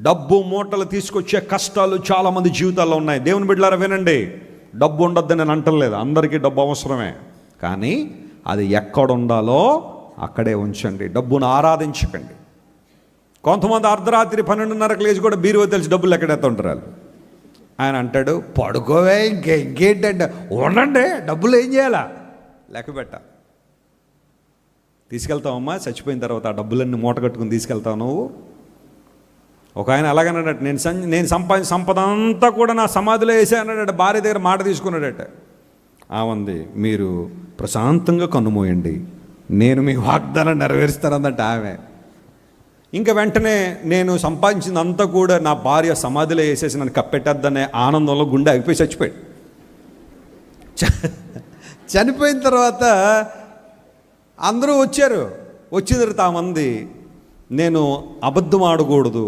డబ్బు మూటలు తీసుకొచ్చే కష్టాలు చాలామంది జీవితాల్లో ఉన్నాయి. దేవుని బిడ్డలారా వినండి, డబ్బు ఉండొద్దని నేను అంటలేదు, అందరికీ డబ్బు అవసరమే. కానీ అది ఎక్కడ ఉండాలో అక్కడే ఉంచండి. డబ్బును ఆరాధించకండి. కొంతమంది అర్ధరాత్రి 12:30 లేచి కూడా బీరువా తెలిసి డబ్బులు ఎక్కడెత్తా ఉంటారు వాళ్ళు. ఆయన అంటాడు, పడుకోవే ఇంకేంటంటే, ఉండండి, డబ్బులు ఏం చేయాలా, లెక్క పెట్ట తీసుకెళ్తావమ్మా, చచ్చిపోయిన తర్వాత ఆ డబ్బులన్నీ మూట కట్టుకుని తీసుకెళ్తావు నువ్వు. ఒక ఆయన అలాగన్నాడట, నేను సంపాదించిన సంపద అంతా కూడా నా సమాధిలో వేసానట. భార్య దగ్గర మాట తీసుకున్నాడట. ఆమంది, మీరు ప్రశాంతంగా కన్నుమోయండి, నేను మీ వాగ్దానం నెరవేరుస్తానన్నట్టు ఆమె. ఇంకా వెంటనే నేను సంపాదించిందంతా కూడా నా భార్య సమాధిలో వేసేసి నన్ను కప్పెట్టద్దనే ఆనందంలో గుండె ఆగిపోయి చచ్చిపోయాడు. చనిపోయిన తర్వాత అందరూ వచ్చారు. వచ్చిన తర్వాత ఆమంది, నేను అబద్ధం ఆడకూడదు,